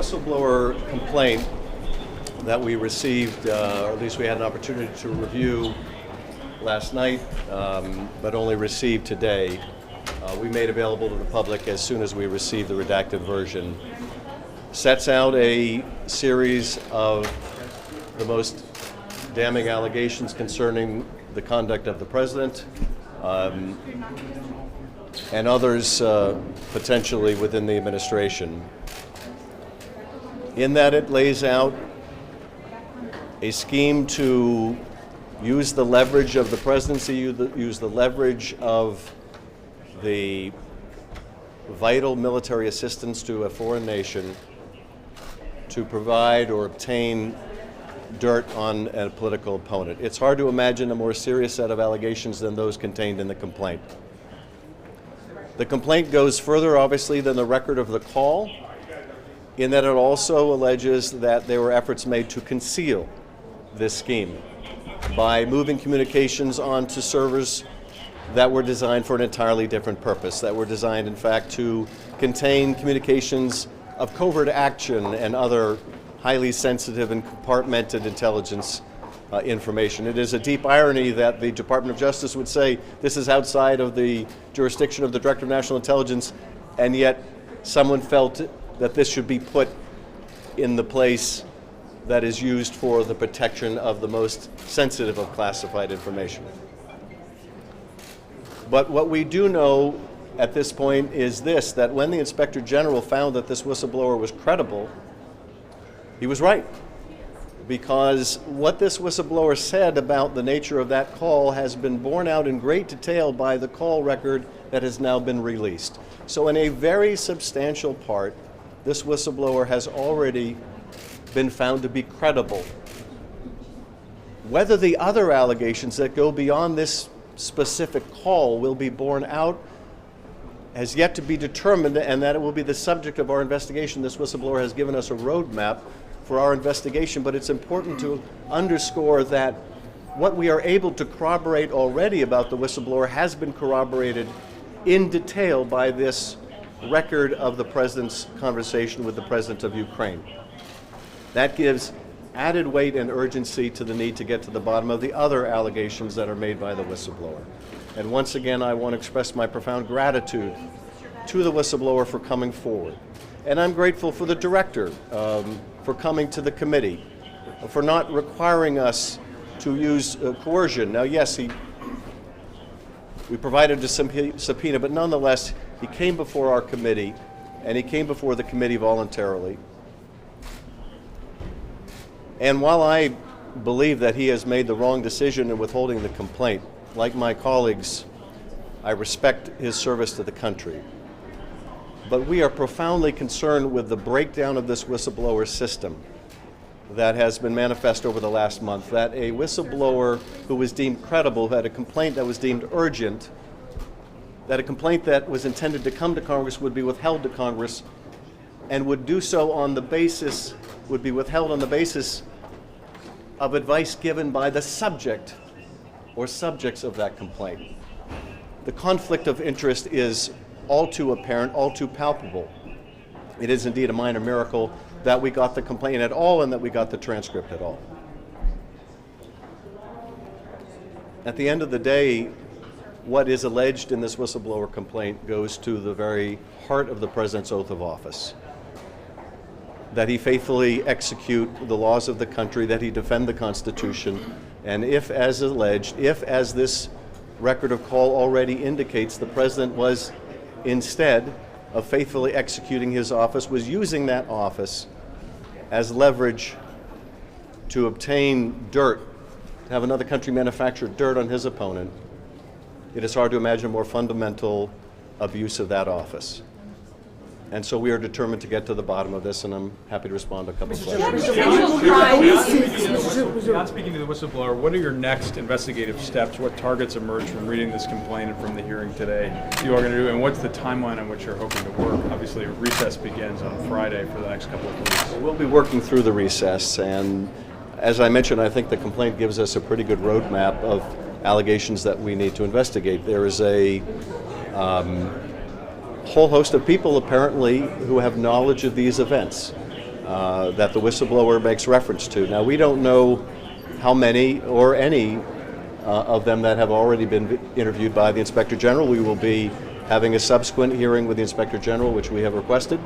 whistleblower complaint that we received, or at least we had an opportunity to review last night, but only received today, we made available to the public as soon as we received the redacted version, sets out a series of the most damning allegations concerning the conduct of the president and others potentially within the administration. In that it lays out a scheme to use the leverage of the presidency, use the leverage of the vital military assistance to a foreign nation to provide or obtain dirt on a political opponent. It's hard to imagine a more serious set of allegations than those contained in the complaint. The complaint goes further, obviously, than the record of the call, in that it also alleges that there were efforts made to conceal this scheme by moving communications onto servers that were designed for an entirely different purpose, that were designed, in fact, to contain communications of covert action and other highly sensitive and compartmented intelligence information. It is a deep irony that the Department of Justice would say this is outside of the jurisdiction of the Director of National Intelligence, and yet someone felt that this should be put in the place that is used for the protection of the most sensitive of classified information. But what we do know at this point is this, that when the Inspector General found that this whistleblower was credible, he was right. Because what this whistleblower said about the nature of that call has been borne out in great detail by the call record that has now been released. So in a very substantial part, this whistleblower has already been found to be credible. Whether the other allegations that go beyond this specific call will be borne out has yet to be determined, and that it will be the subject of our investigation. This whistleblower has given us a roadmap for our investigation, but it's important to underscore that what we are able to corroborate already about the whistleblower has been corroborated in detail by this record of the President's conversation with the President of Ukraine. That gives added weight and urgency to the need to get to the bottom of the other allegations that are made by the whistleblower. And once again, I want to express my profound gratitude to the whistleblower for coming forward. And I'm grateful for the director for coming to the committee, for not requiring us to use coercion. Now, yes, we provided a subpoena, but nonetheless, he came before our committee, and he came before the committee voluntarily. And while I believe that he has made the wrong decision in withholding the complaint, like my colleagues, I respect his service to the country. But we are profoundly concerned with the breakdown of this whistleblower system that has been manifest over the last month, that a whistleblower who was deemed credible, who had a complaint that was deemed urgent, that a complaint that was intended to come to Congress would be withheld to Congress, and would do so on the basis, would be withheld on the basis of advice given by the subject or subjects of that complaint. The conflict of interest is all too apparent, all too palpable. It is indeed a minor miracle that we got the complaint at all and that we got the transcript at all. At the end of the day, what is alleged in this whistleblower complaint goes to the very heart of the President's oath of office. That he faithfully execute the laws of the country, that he defend the Constitution, and if, as alleged, if, as this record of call already indicates, the President was, instead of faithfully executing his office, was using that office as leverage to obtain dirt, to have another country manufacture dirt on his opponent, it is hard to imagine a more fundamental abuse of that office. And so we are determined to get to the bottom of this, and I'm happy to respond to a couple of questions. Not speaking to the whistleblower, what are your next investigative steps? What targets emerge from reading this complaint and from the hearing today you are going to do, and what's the timeline on which you're hoping to work? Obviously, recess begins on Friday for the next couple of weeks. We'll be working through the recess, and as I mentioned, I think the complaint gives us a pretty good roadmap of allegations that we need to investigate. There is a whole host of people apparently who have knowledge of these events. that the whistleblower makes reference to. Now, we don't know how many or any of them that have already been interviewed by the Inspector General. We will be having a subsequent hearing with the Inspector General, which we have requested,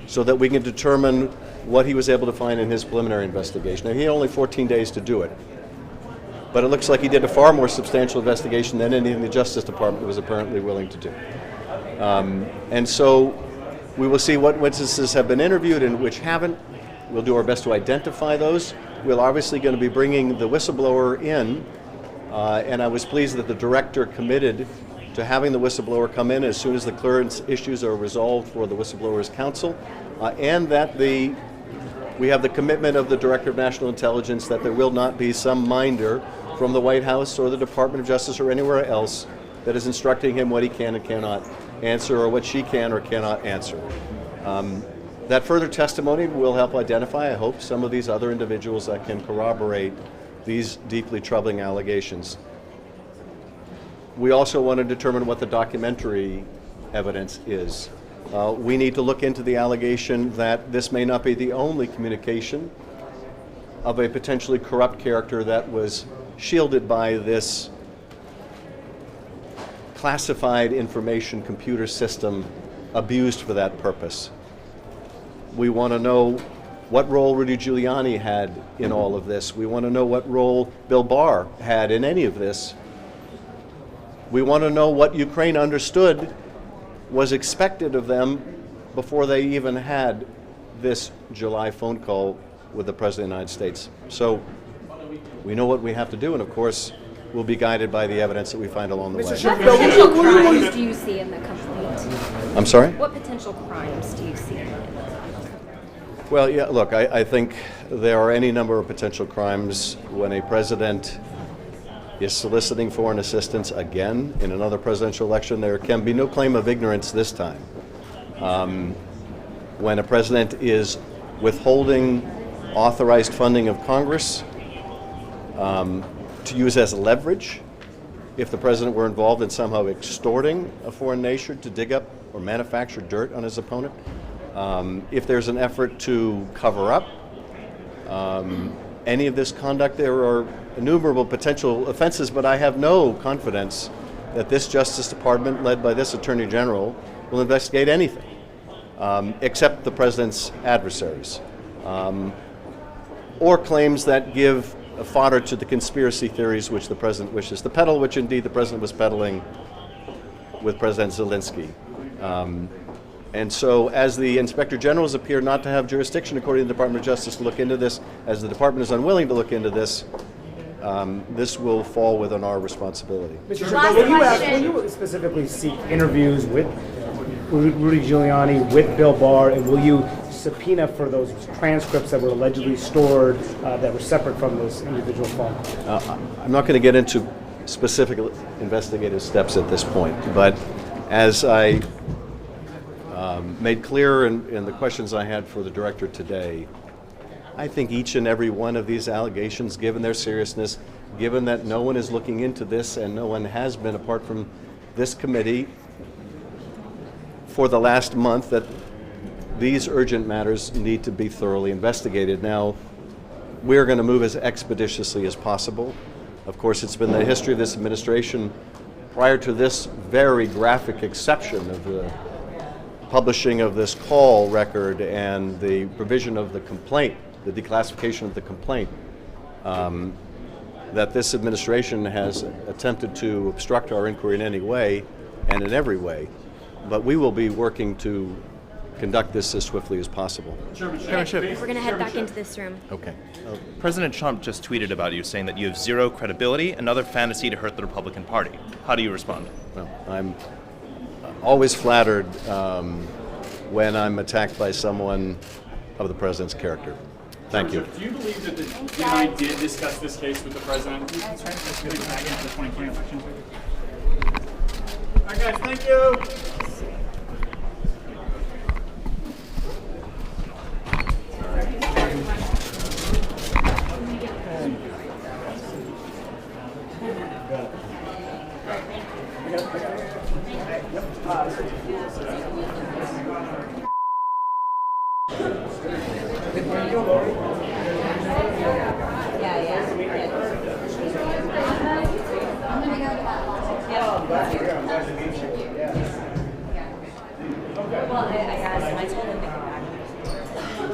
so that we can determine what he was able to find in his preliminary investigation. Now, he had only 14 days to do it, but it looks like he did a far more substantial investigation than any in the Justice Department was apparently willing to do. And so we will see what witnesses have been interviewed and which haven't. We'll do our best to identify those. We're obviously going to be bringing the whistleblower in, and I was pleased that the director committed to having the whistleblower come in as soon as the clearance issues are resolved for the Whistleblowers Council, and that we have the commitment of the Director of National Intelligence that there will not be some minder from the White House or the Department of Justice or anywhere else that is instructing him what he can and cannot answer or what she can or cannot answer. That further testimony will help identify, I hope, some of these other individuals that can corroborate these deeply troubling allegations. We also want to determine what the documentary evidence is. We need to look into the allegation that this may not be the only communication of a potentially corrupt character that was shielded by this classified information computer system abused for that purpose. We want to know what role Rudy Giuliani had in all of this. We want to know what role Bill Barr had in any of this. We want to know what Ukraine understood was expected of them before they even had this July phone call with the President of the United States. So we know what we have to do, and of course, we'll be guided by the evidence that we find along the way. What potential crimes do you see in the complaint? I'm sorry? What potential crimes do you see in it? Well, yeah, look, I think there are any number of potential crimes when a president is soliciting foreign assistance again in another presidential election. There can be no claim of ignorance this time. When a president is withholding authorized funding of Congress to use as leverage, if the president were involved in somehow extorting a foreign nation to dig up or manufacture dirt on his opponent, if there's an effort to cover up any of this conduct, there are innumerable potential offenses, but I have no confidence that this Justice Department, led by this Attorney General, will investigate anything except the President's adversaries, or claims that give fodder to the conspiracy theories which the President wishes to peddle, which indeed the President was peddling with President Zelensky. And so, as the Inspector Generals appear not to have jurisdiction, according to the Department of Justice, to look into this, as the Department is unwilling to look into this, this will fall within our responsibility. Mr. Schiff, will you specifically seek interviews with Rudy Giuliani, with Bill Barr, and will you subpoena for those transcripts that were allegedly stored that were separate from this individual phone call? I'm not going to get into specific investigative steps at this point, but as I made clear in the questions I had for the director today, I think each and every one of these allegations, given their seriousness, given that no one is looking into this and no one has been apart from this committee for the last month, that these urgent matters need to be thoroughly investigated. Now, we're going to move as expeditiously as possible. Of course, it's been the history of this administration prior to this very graphic exception of the publishing of this call record and the provision of the complaint, the declassification of the complaint, that this administration has attempted to obstruct our inquiry in any way and in every way. But we will be working to conduct this as swiftly as possible. Chairman Schiff. We're going to head back into this room. Okay. President Trump just tweeted about you, saying that you have zero credibility, another fantasy to hurt the Republican Party. How do you respond? Well, I'm always flattered when I'm attacked by someone of the president's character. Thank you. Do you believe that the DNI did discuss this case with the president? Back into the 2020 election. All right, guys, thank you. Well, I asked him, I told him